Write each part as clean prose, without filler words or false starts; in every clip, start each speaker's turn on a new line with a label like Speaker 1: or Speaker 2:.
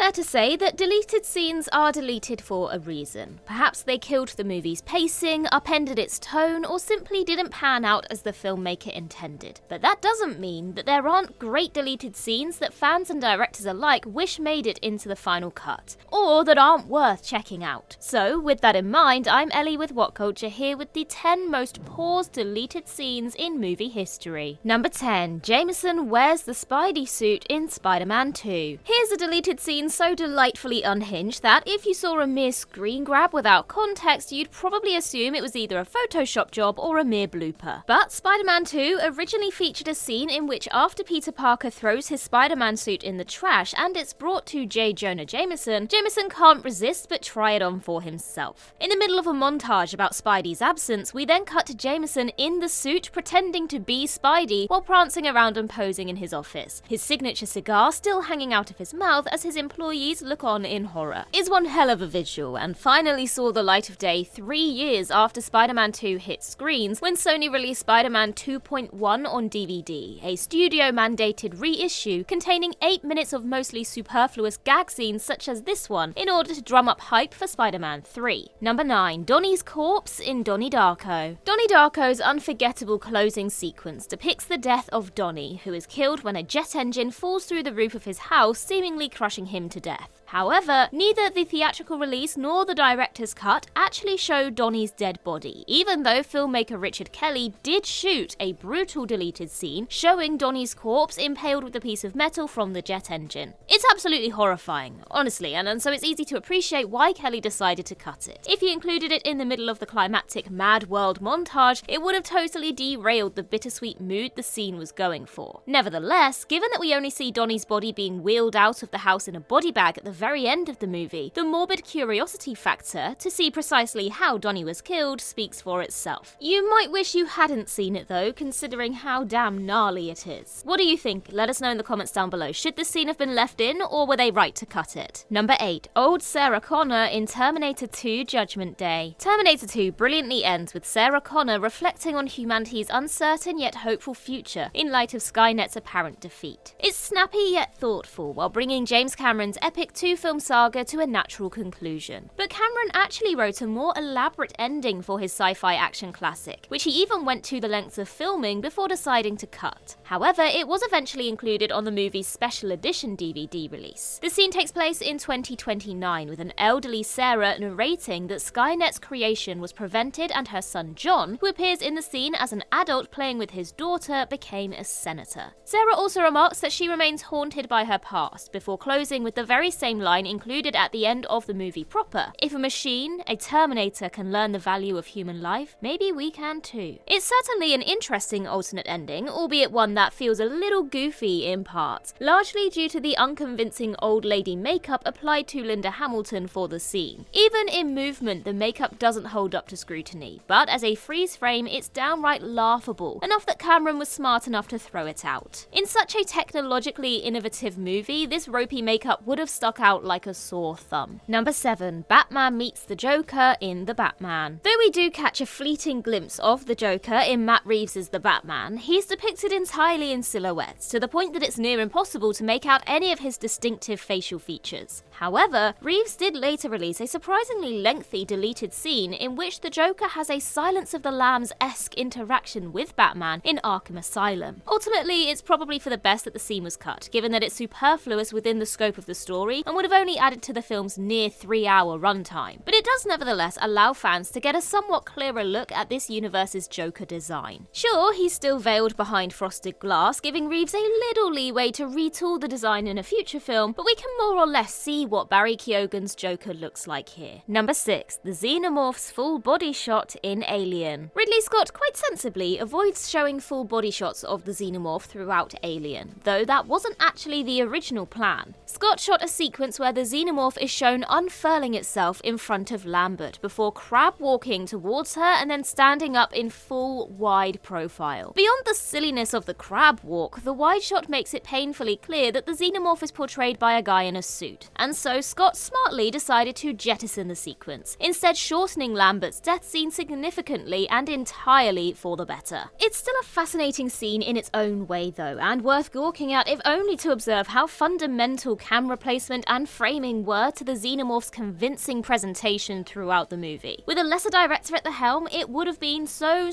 Speaker 1: fair to say that deleted scenes are deleted for a reason. Perhaps they killed the movie's pacing, upended its tone, or simply didn't pan out as the filmmaker intended. But that doesn't mean that there aren't great deleted scenes that fans and directors alike wish made it into the final cut, or that aren't worth checking out. So, with that in mind, I'm Ellie with What Culture here with the 10 most paused deleted scenes in movie history. Number 10. Jameson wears the Spidey suit in Spider-Man 2. Here's a deleted scene so delightfully unhinged that if you saw a mere screen grab without context, you'd probably assume it was either a Photoshop job or a mere blooper. But Spider-Man 2 originally featured a scene in which after Peter Parker throws his Spider-Man suit in the trash and it's brought to J. Jonah Jameson, Jameson can't resist but try it on for himself. In the middle of a montage about Spidey's absence, we then cut to Jameson in the suit pretending to be Spidey while prancing around and posing in his office, his signature cigar still hanging out of his mouth as his employees look on in horror. It's one hell of a visual, and finally saw the light of day 3 years after Spider-Man 2 hit screens when Sony released Spider-Man 2.1 on DVD, a studio-mandated reissue containing 8 minutes of mostly superfluous gag scenes such as this one in order to drum up hype for Spider-Man 3. Number 9. Donnie's corpse in Donnie Darko. Donnie Darko's unforgettable closing sequence depicts the death of Donnie, who is killed when a jet engine falls through the roof of his house, seemingly crushing him to death. However, neither the theatrical release nor the director's cut actually show Donnie's dead body, even though filmmaker Richard Kelly did shoot a brutal deleted scene showing Donnie's corpse impaled with a piece of metal from the jet engine. It's absolutely horrifying, honestly, and so it's easy to appreciate why Kelly decided to cut it. If he included it in the middle of the climactic Mad World montage, it would have totally derailed the bittersweet mood the scene was going for. Nevertheless, given that we only see Donnie's body being wheeled out of the house in a body bag at the very end of the movie, the morbid curiosity factor to see precisely how Donnie was killed speaks for itself. You might wish you hadn't seen it though, considering how damn gnarly it is. What do you think? Let us know in the comments down below. Should this scene have been left in, or were they right to cut it? Number 8. Old Sarah Connor in Terminator 2 Judgment Day. Terminator 2 brilliantly ends with Sarah Connor reflecting on humanity's uncertain yet hopeful future in light of Skynet's apparent defeat. It's snappy yet thoughtful, while bringing James Cameron's epic two-film saga to a natural conclusion. But Cameron actually wrote a more elaborate ending for his sci-fi action classic, which he even went to the lengths of filming before deciding to cut. However, it was eventually included on the movie's special edition DVD release. The scene takes place in 2029, with an elderly Sarah narrating that Skynet's creation was prevented and her son John, who appears in the scene as an adult playing with his daughter, became a senator. Sarah also remarks that she remains haunted by her past, before closing with the very same line included at the end of the movie proper: "If a machine, a Terminator, can learn the value of human life, maybe we can too." It's certainly an interesting alternate ending, albeit one that feels a little goofy in parts, largely due to the unconvincing old lady makeup applied to Linda Hamilton for the scene. Even in movement, the makeup doesn't hold up to scrutiny, but as a freeze frame, it's downright laughable, enough that Cameron was smart enough to throw it out. In such a technologically innovative movie, this ropey makeup would have stuck out like a sore thumb. Number 7. Batman meets the Joker in The Batman. Though we do catch a fleeting glimpse of the Joker in Matt Reeves' The Batman, he's depicted entirely in silhouette, to the point that it's near impossible to make out any of his distinctive facial features. However, Reeves did later release a surprisingly lengthy deleted scene in which the Joker has a Silence of the Lambs-esque interaction with Batman in Arkham Asylum. Ultimately, it's probably for the best that the scene was cut, given that it's superfluous within the scope of the story and would have only added to the film's near 3-hour runtime. But it does nevertheless allow fans to get a somewhat clearer look at this universe's Joker design. Sure, he's still veiled behind frosted glass, giving Reeves a little leeway to retool the design in a future film, but we can more or less see what Barry Keoghan's Joker looks like here. Number 6. The Xenomorphs full body shot in Alien. Ridley Scott quite sensibly avoids showing full body shots of the Xenomorph throughout Alien, though that wasn't actually the original plan. Scott shot a sequence where the Xenomorph is shown unfurling itself in front of Lambert before crab walking towards her and then standing up in full wide profile. Beyond the silliness of the crab walk, the wide shot makes it painfully clear that the Xenomorph is portrayed by a guy in a suit, and so Scott smartly decided to jettison the sequence, instead shortening Lambert's death scene significantly and entirely for the better. It's still a fascinating scene in its own way though, and worth gawking at if only to observe how fundamental camera placement and framing were to the Xenomorphs' convincing presentation throughout the movie. With a lesser director at the helm, it would have been so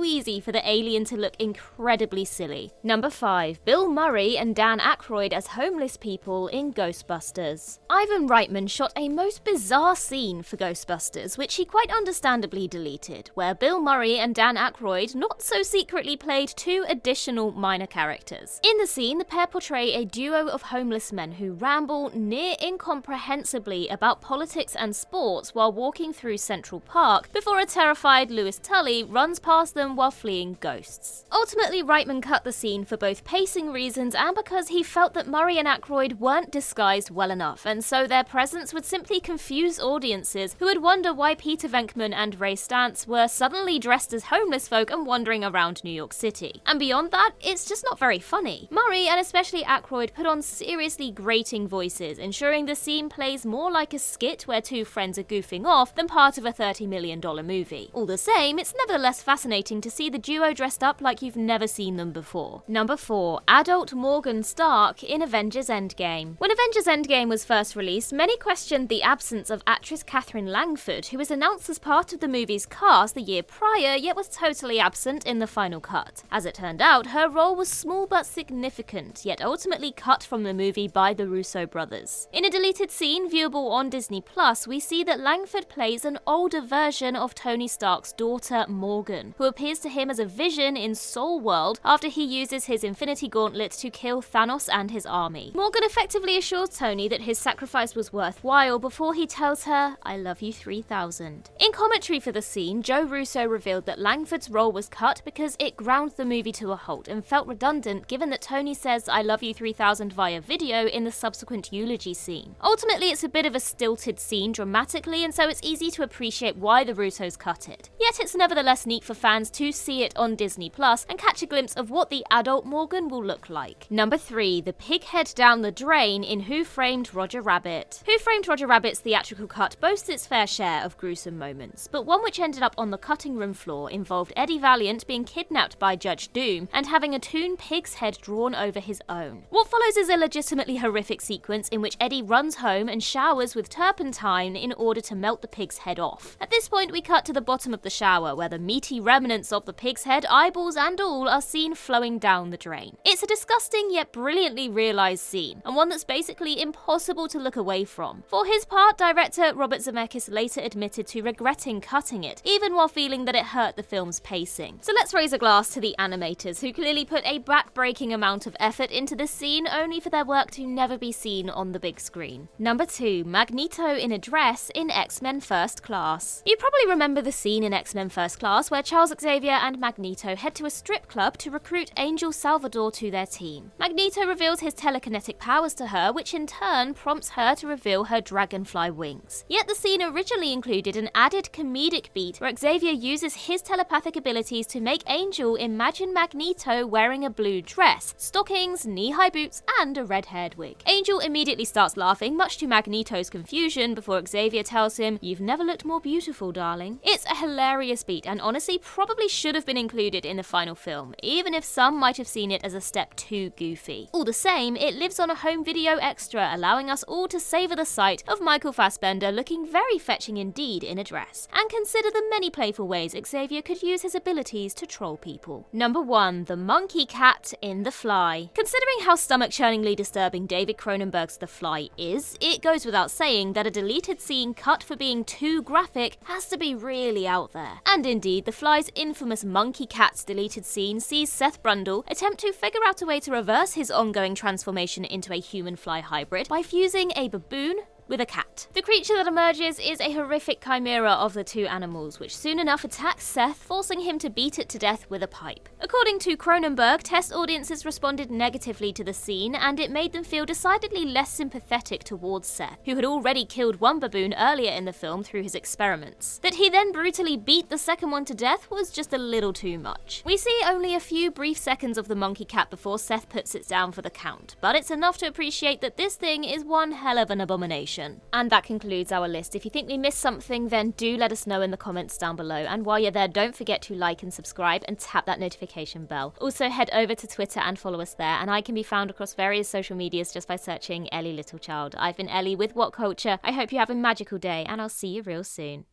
Speaker 1: easy for the alien to look incredibly silly. Number 5. Bill Murray and Dan Aykroyd as homeless people in Ghostbusters. Ivan Reitman shot a most bizarre scene for Ghostbusters, which he quite understandably deleted, where Bill Murray and Dan Aykroyd not so secretly played 2 additional minor characters. In the scene, the pair portray a duo of homeless men who ramble near incomprehensibly about politics and sports while walking through Central Park before a terrified Louis Tully runs past them while fleeing ghosts. Ultimately, Reitman cut the scene for both pacing reasons and because he felt that Murray and Aykroyd weren't disguised well enough, and so their presence would simply confuse audiences who would wonder why Peter Venkman and Ray Stantz were suddenly dressed as homeless folk and wandering around New York City. And beyond that, it's just not very funny. Murray, and especially Aykroyd, put on seriously grating voices, ensuring the scene plays more like a skit where 2 friends are goofing off than part of a $30 million movie. All the same, it's nevertheless fascinating to see the duo dressed up like you've never seen them before. Number 4. Adult Morgan Stark in Avengers Endgame. When Avengers Endgame was first released, many questioned the absence of actress Catherine Langford, who was announced as part of the movie's cast the year prior, yet was totally absent in the final cut. As it turned out, her role was small but significant, yet ultimately cut from the movie by the Russo brothers. In a deleted scene viewable on Disney+, we see that Langford plays an older version of Tony Stark's daughter, Morgan, who appears to him as a vision in Soul World after he uses his Infinity Gauntlet to kill Thanos and his army. Morgan effectively assures Tony that his sacrifice was worthwhile before he tells her, "I love you 3000. In commentary for the scene, Joe Russo revealed that Langford's role was cut because it ground the movie to a halt and felt redundant given that Tony says "I love you 3000 via video in the subsequent eulogy scene. Ultimately, it's a bit of a stilted scene dramatically, and so it's easy to appreciate why the Russos cut it. Yet it's nevertheless neat for fans to see it on Disney Plus and catch a glimpse of what the adult Morgan will look like. Number 3. The pig head down the drain in Who Framed Roger Rabbit. Who Framed Roger Rabbit's theatrical cut boasts its fair share of gruesome moments, but one which ended up on the cutting room floor involved Eddie Valiant being kidnapped by Judge Doom and having a toon pig's head drawn over his own. What follows is a legitimately horrific sequence in which Eddie runs home and showers with turpentine in order to melt the pig's head off. At this point, we cut to the bottom of the shower where the meaty remnants of the pig's head, eyeballs and all, are seen flowing down the drain. It's a disgusting yet brilliantly realised scene, and one that's basically impossible to look away from. For his part, director Robert Zemeckis later admitted to regretting cutting it, even while feeling that it hurt the film's pacing. So let's raise a glass to the animators, who clearly put a back-breaking amount of effort into this scene, only for their work to never be seen on the big screen. Number 2. Magneto in a dress in X-Men First Class. You probably remember the scene in X-Men First Class where Charles Xavier and Magneto head to a strip club to recruit Angel Salvador to their team. Magneto reveals his telekinetic powers to her, which in turn prompts her to reveal her dragonfly wings. Yet the scene originally included an added comedic beat where Xavier uses his telepathic abilities to make Angel imagine Magneto wearing a blue dress, stockings, knee-high boots, and a red-haired wig. Angel immediately starts laughing, much to Magneto's confusion, before Xavier tells him, "You've never looked more beautiful, darling." It's a hilarious beat, and honestly probably should have been included in the final film, even if some might have seen it as a step too goofy. All the same, it lives on a home video extra, allowing us all to savour the sight of Michael Fassbender looking very fetching indeed in a dress, and consider the many playful ways Xavier could use his abilities to troll people. Number 1. The monkey cat in The Fly. Considering how stomach-churningly disturbing David Cronenberg's The Fly is, it goes without saying that a deleted scene cut for being too graphic has to be really out there. And indeed, The Fly's infamous monkey cat's deleted scene sees Seth Brundle attempt to figure out a way to reverse his ongoing transformation into a human-fly hybrid by fusing a baboon with a cat. The creature that emerges is a horrific chimera of the two animals, which soon enough attacks Seth, forcing him to beat it to death with a pipe. According to Cronenberg, test audiences responded negatively to the scene, and it made them feel decidedly less sympathetic towards Seth, who had already killed one baboon earlier in the film through his experiments. That he then brutally beat the second one to death was just a little too much. We see only a few brief seconds of the monkey cat before Seth puts it down for the count, but it's enough to appreciate that this thing is one hell of an abomination. animation. And that concludes our list. If you think we missed something, then do let us know in the comments down below. And while you're there, don't forget to like and subscribe and tap that notification bell. Also head over to Twitter and follow us there, and I can be found across various social medias just by searching Ellie Littlechild. I've been Ellie with What Culture. I hope you have a magical day, and I'll see you real soon.